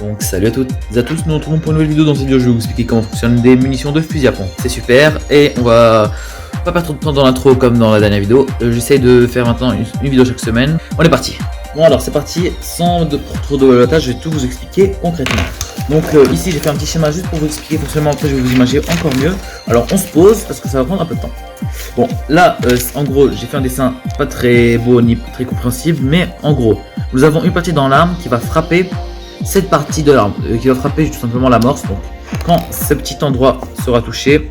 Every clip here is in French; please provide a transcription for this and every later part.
Donc salut à toutes et à tous, nous nous retrouvons pour une nouvelle vidéo. Dans cette vidéo je vais vous expliquer comment fonctionnent des munitions de fusil à pompe. C'est super et on va pas perdre trop de temps dans l'intro comme dans la dernière vidéo. J'essaie de faire maintenant une vidéo chaque semaine. On est parti. Bon alors c'est parti, sans trop de balotage, je vais tout vous expliquer concrètement. Donc ici j'ai fait un petit schéma juste pour vous expliquer le fonctionnement, après je vais vous imager encore mieux. Alors on se pose parce que ça va prendre un peu de temps. Bon là en gros j'ai fait un dessin pas très beau ni très compréhensible, mais en gros nous avons une partie dans l'arme qui va frapper cette partie de l'arme, qui va frapper tout simplement l'amorce. Donc quand ce petit endroit sera touché,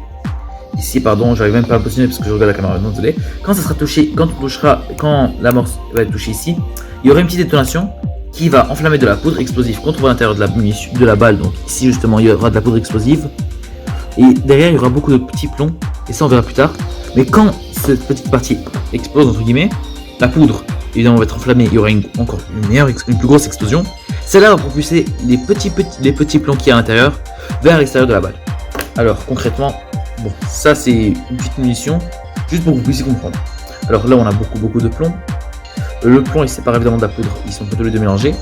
ici pardon j'arrive même pas à me positionner parce que je regarde la caméra, non désolé, quand ça sera touché, quand l'amorce va être touchée ici, il y aura une petite détonation qui va enflammer de la poudre explosive qu'on trouve à l'intérieur de la munition, de la balle. Donc ici justement il y aura de la poudre explosive et derrière il y aura beaucoup de petits plombs et ça on verra plus tard. Mais quand cette petite partie explose entre guillemets, la poudre évidemment va être enflammée, il y aura une plus grosse explosion. Celle-là va propulser les petits plombs qui y a à l'intérieur vers l'extérieur de la balle. Alors concrètement, bon ça c'est une petite munition juste pour que vous puissiez comprendre. Alors là on a beaucoup de plomb. Le plomb il se sépare évidemment de la poudre, ils sont plutôt les deux mélangés.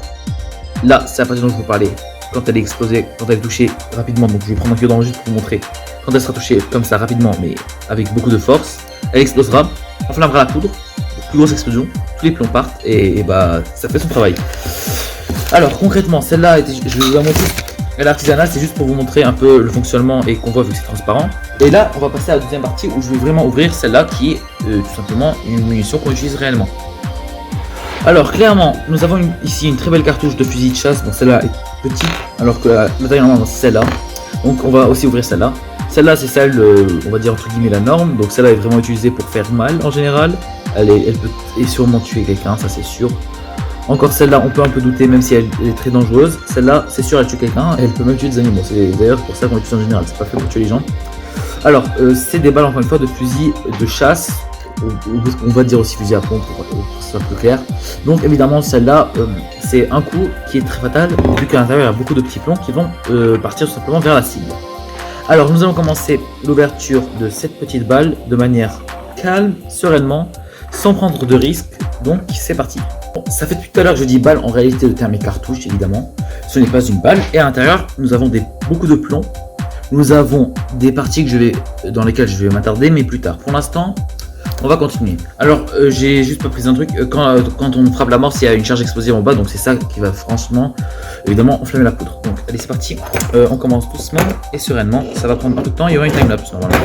Là c'est la partie dont je vous parlais, quand elle est explosée, quand elle est touchée rapidement. Donc je vais prendre un cure juste pour vous montrer. Quand elle sera touchée comme ça rapidement mais avec beaucoup de force, elle explosera, enflammera la poudre, plus grosse explosion, tous les plombs partent et bah ça fait son travail. Alors concrètement celle-là, je vais vous la montrer, elle est artisanale, c'est juste pour vous montrer un peu le fonctionnement et qu'on voit vu que c'est transparent. Et là on va passer à la deuxième partie où je vais vraiment ouvrir celle-là qui est tout simplement une munition qu'on utilise réellement. Alors clairement nous avons ici une très belle cartouche de fusil de chasse. Bon celle-là est petite alors que la taille normalement c'est celle-là. Donc on va aussi ouvrir celle-là. Celle-là c'est celle, on va dire entre guillemets la norme. Donc celle-là est vraiment utilisée pour faire mal en général. Elle peut sûrement tuer quelqu'un, ça c'est sûr. Encore celle-là on peut un peu douter même si elle est très dangereuse. Celle-là c'est sûr elle tue quelqu'un et elle peut même tuer des animaux. C'est d'ailleurs pour ça qu'on l'utilise en général, c'est pas fait pour tuer les gens. Alors c'est des balles encore une fois de fusil de chasse. On va dire aussi fusil à pompe pour que ce soit plus clair. Donc évidemment celle-là c'est un coup qui est très fatal vu qu'à l'intérieur il y a beaucoup de petits plombs qui vont partir tout simplement vers la cible. Alors nous allons commencer l'ouverture de cette petite balle de manière calme, sereinement, sans prendre de risques. Donc c'est parti. Bon, ça fait depuis tout à l'heure que je dis balle, en réalité le terme est cartouche évidemment. Ce n'est pas une balle et à l'intérieur nous avons beaucoup de plombs. Nous avons des parties dans lesquelles je vais m'attarder mais plus tard. Pour l'instant on va continuer. Alors j'ai juste pas pris un truc, quand on frappe l'amorce il y a une charge explosive en bas, donc c'est ça qui va franchement évidemment enflammer la poudre. Donc allez c'est parti, on commence doucement et sereinement, ça va prendre un peu de temps, il y aura une timelapse normalement.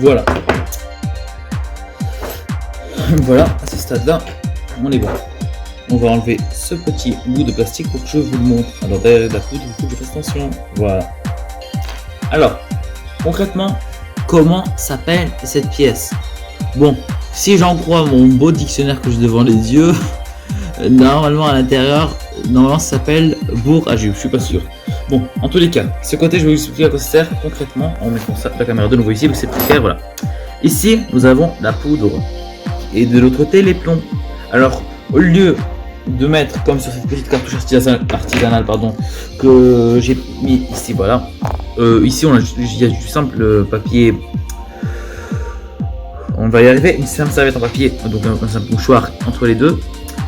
Voilà. Voilà, à ce stade-là, on est bon. On va enlever ce petit bout de plastique pour que je vous le montre. Alors derrière la poudre, il faut que je fasse attention. Voilà. Alors, concrètement, comment s'appelle cette pièce? Bon, si j'en crois mon beau dictionnaire que j'ai devant les yeux, normalement à l'intérieur, normalement ça s'appelle bourre à jus, je suis pas sûr. Bon, en tous les cas, ce côté je vais vous expliquer à quoi ça sert concrètement en mettant la caméra de nouveau ici, parce que c'est plus clair, voilà. Ici, nous avons la poudre et de l'autre côté les plombs. Alors, au lieu de mettre comme sur cette petite cartouche artisanale que j'ai mis ici, voilà. Ici, il y a du simple papier. On va y arriver, une simple serviette en papier, donc un simple mouchoir entre les deux.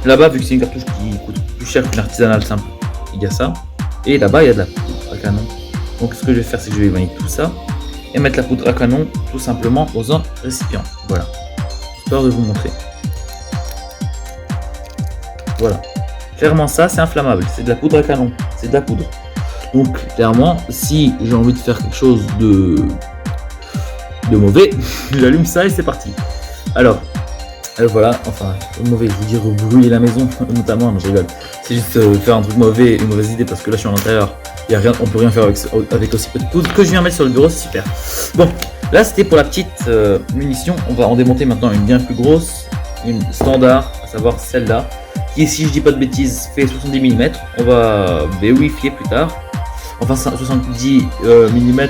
Là-bas, vu que c'est une cartouche qui coûte plus cher qu'une artisanale simple, il y a ça. Et là-bas, il y a de la poudre à canon. Donc, ce que je vais faire, c'est que je vais éloigner tout ça et mettre la poudre à canon tout simplement dans un récipient. Voilà, histoire de vous montrer. Voilà. Clairement, ça, c'est inflammable. C'est de la poudre à canon. C'est de la poudre. Donc, clairement, si j'ai envie de faire quelque chose de mauvais, j'allume ça et c'est parti. Alors, voilà. Enfin, mauvais, je veux dire brûler la maison, notamment. Non, je rigole. C'est juste faire un truc mauvais, une mauvaise idée parce que là, je suis à l'intérieur. Il y a rien, on peut rien faire avec aussi peu de poudre que je viens mettre sur le bureau. C'est super. Bon, là, c'était pour la petite munition. On va en démonter maintenant une bien plus grosse, une standard, à savoir celle-là, qui, si je dis pas de bêtises, fait 70 mm. On va vérifier plus tard. Enfin, 70 mm,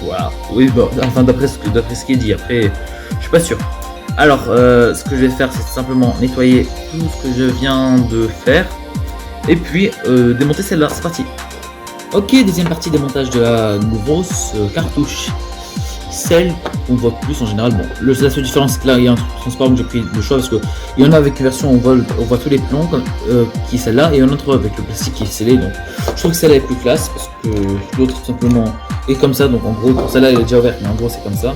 voilà. Oui, bon, enfin, d'après ce qui est dit. Après, je suis pas sûr. Alors, ce que je vais faire, c'est simplement nettoyer tout ce que je viens de faire. Et puis, démonter celle-là. C'est parti. Ok, deuxième partie démontage de la grosse cartouche. Celle qu'on voit plus en général. Bon, la seule différence, c'est que là, il y a un truc transparent que j'ai pris le choix parce qu'il y en a avec une version où on voit tous les plombs, qui est celle-là, et un autre avec le plastique qui est scellé. Donc, je trouve que celle-là est plus classe parce que l'autre, tout simplement, est comme ça. Donc, en gros, celle-là, elle est déjà ouverte, mais en gros, c'est comme ça.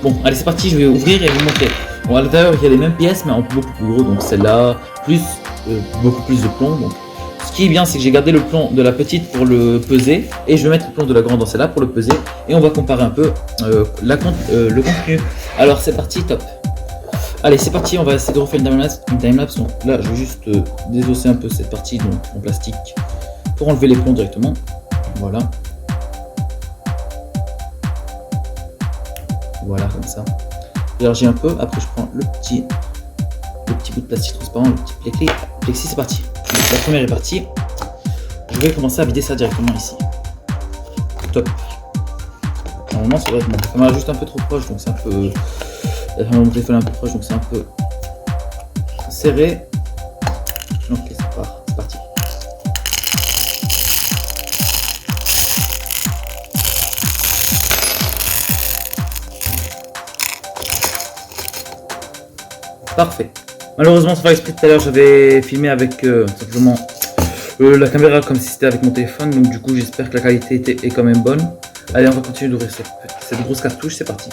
Bon, allez, c'est parti, je vais ouvrir et vous montrer. Bon, à l'intérieur, il y a les mêmes pièces, mais en beaucoup plus gros. Donc, celle-là, plus beaucoup plus de plomb. Donc, ce qui est bien, c'est que j'ai gardé le plomb de la petite pour le peser et je vais mettre le plomb de la grande dans celle-là pour le peser et on va comparer un peu le contenu. Alors c'est parti, top. Allez, c'est parti, on va essayer de refaire une timelapse. Donc là, je vais juste désosser un peu cette partie donc, en plastique pour enlever les plombs directement. Voilà. Voilà, comme ça. J'élargis un peu, après je prends le petit bout de plastique transparent, le petit plexi, c'est parti. Donc, la première est partie. Je vais commencer à vider ça directement ici. Top. Normalement, ça doit être bon. Ça m'a juste un peu trop proche, donc c'est un peu. Mon téléphone est un peu proche, donc c'est un peu serré. Ok, c'est parti. Parfait. Malheureusement, sans faire exprès tout à l'heure, j'avais filmé avec simplement la caméra comme si c'était avec mon téléphone. Donc du coup, j'espère que la qualité est quand même bonne. Allez, on va continuer d'ouvrir cette grosse cartouche. C'est parti.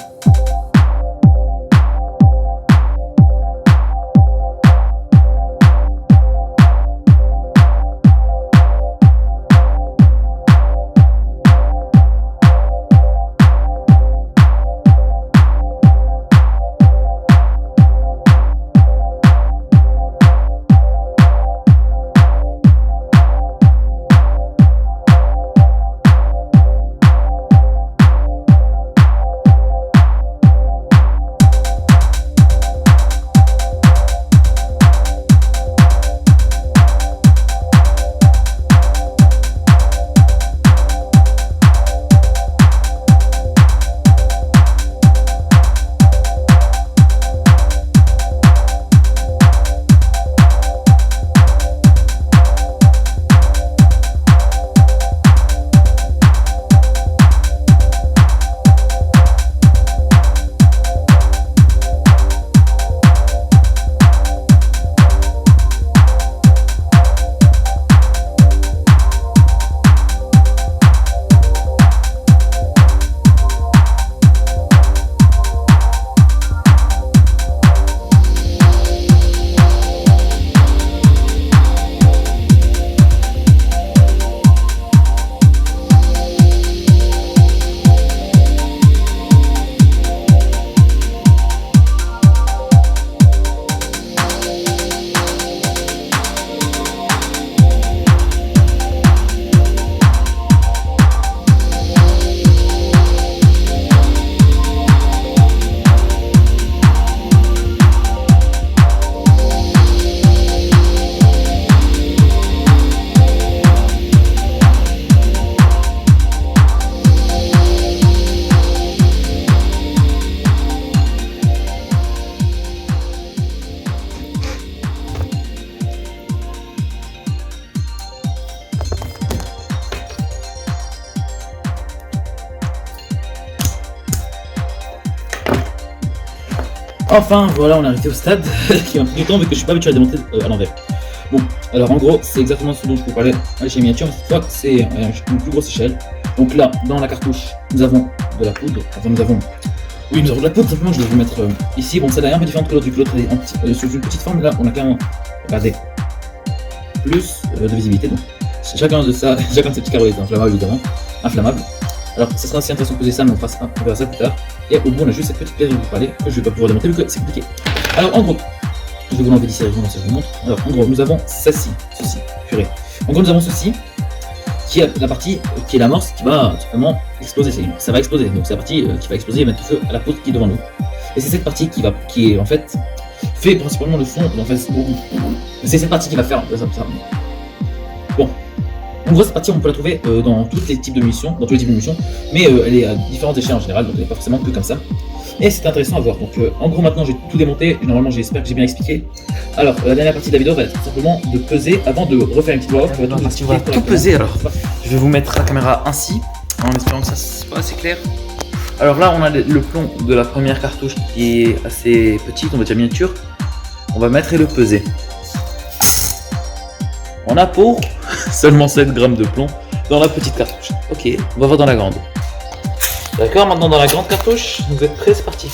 Enfin, voilà, on est arrivé au stade qui m'a pris du temps vu que je suis pas habitué à démonter à l'envers. Bon, alors en gros, c'est exactement ce dont je vous parlais à l'échelle miniature, mais cette fois c'est une plus grosse échelle. Donc là, dans la cartouche, nous avons de la poudre. Enfin, nous avons de la poudre, simplement, je vais vous mettre ici. Bon, celle-là est un peu différente que l'autre, vu que l'autre est sous une petite forme. Là, on a clairement, regardez, plus de visibilité. Donc, chacun de ces petits carreaux est inflammable, évidemment. Inflammable. Alors, ça sera assez intéressant de poser ça, mais on verra ça plus tard. Et au bout, on a juste cette petite pièce dont je vous parlais, que je vais pas pouvoir démonter vu que c'est compliqué. Alors, en gros, je vais vous l'enlever d'ici, si je vous montre. Alors, en gros, nous avons ceci, purée. En gros, nous avons ceci, qui est la partie qui est l'amorce qui va simplement exploser. Ça va exploser, donc c'est la partie qui va exploser et mettre le feu à la poudre qui est devant nous. Et c'est cette partie qui est en fait fait principalement le son. En fait, c'est cette partie qui va faire ça. Bon. En gros, cette partie, on peut la trouver dans tous les types de munitions, mais elle est à différentes échelles en général, donc elle n'est pas forcément que comme ça. Et c'est intéressant à voir. Donc, en gros, maintenant, j'ai tout démonté. Normalement, j'espère que j'ai bien expliqué. Alors, la dernière partie de la vidéo va être simplement de peser avant de refaire une petite voix off. On va tout peser alors. Je vais vous mettre la caméra ainsi, en espérant que ça soit assez clair. Alors là, on a le plomb de la première cartouche qui est assez petite, on va dire miniature. On va mettre et le peser. On a pour seulement 7 grammes de plomb dans la petite cartouche. Ok, on va voir dans la grande. D'accord, maintenant dans la grande cartouche, vous êtes prêts, c'est parti.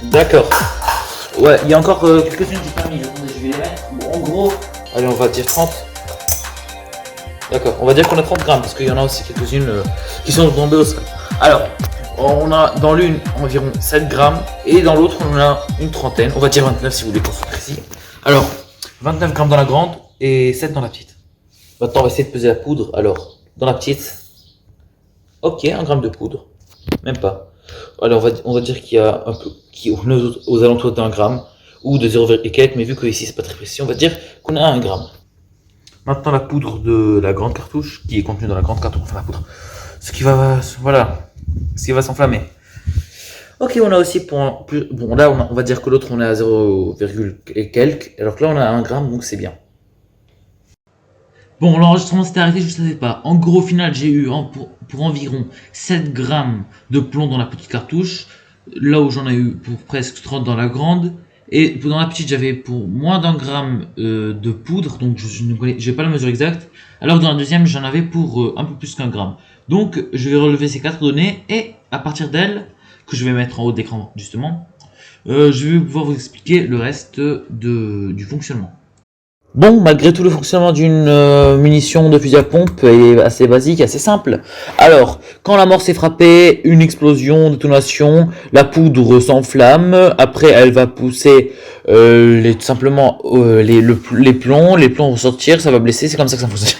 D'accord. Ouais, il y a encore quelques-unes qui sont mises. Attendez, je vais les mettre. Bon, en gros, allez, on va dire 30. D'accord, on va dire qu'on a 30 grammes parce qu'il y en a aussi quelques-unes qui sont tombées au sol. Alors, on a dans l'une environ 7 grammes et dans l'autre on a une trentaine. On va dire 29 si vous voulez qu'on soit précis. Alors, 29 grammes dans la grande et 7 dans la petite. Maintenant, on va essayer de peser la poudre. Alors, dans la petite, ok, 1 gramme de poudre, même pas. Alors, on va dire qu'il y a un peu, aux alentours d'1 gramme ou de 0, quelques, mais vu que ici c'est pas très précis, on va dire qu'on a 1 gramme. Maintenant, la poudre de la grande cartouche qui est contenue dans la grande cartouche, enfin la poudre, ce qui va s'enflammer. Ok, on a aussi bon là on va dire que l'autre on est à 0, et quelques, alors que là on a 1 gramme, donc c'est bien. Bon, l'enregistrement s'était arrêté, je ne savais pas. En gros, au final, j'ai eu pour environ 7 grammes de plomb dans la petite cartouche, là où j'en ai eu pour presque 30 dans la grande. Et dans la petite, j'avais pour moins d'1 gramme de poudre, donc je n'ai pas la mesure exacte. Alors que dans la deuxième, j'en avais pour un peu plus qu'1 gramme. Donc, je vais relever ces 4 données et à partir d'elles, que je vais mettre en haut d'écran justement, je vais pouvoir vous expliquer le reste du fonctionnement. Bon, malgré tout, le fonctionnement d'une munition de fusil à pompe est assez basique, assez simple. Alors, quand l'amorce est frappée, une explosion, détonation, la poudre s'enflamme, après elle va pousser simplement les plombs vont sortir, ça va blesser, c'est comme ça que ça fonctionne.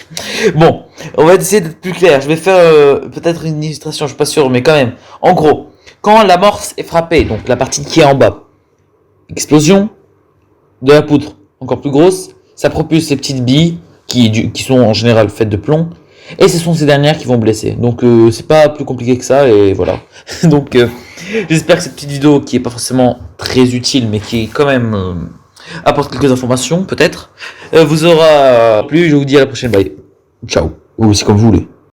Bon, on va essayer d'être plus clair, je vais faire peut-être une illustration, je suis pas sûr, mais quand même. En gros, quand l'amorce est frappée, donc la partie qui est en bas, explosion de la poudre, encore plus grosse, ça propulse ces petites billes qui sont en général faites de plomb et ce sont ces dernières qui vont blesser. Donc c'est pas plus compliqué que ça et voilà. Donc j'espère que cette petite vidéo qui est pas forcément très utile mais qui quand même apporte quelques informations peut-être vous aura plu. Je vous dis à la prochaine, bye, ciao, ou c'est comme vous voulez.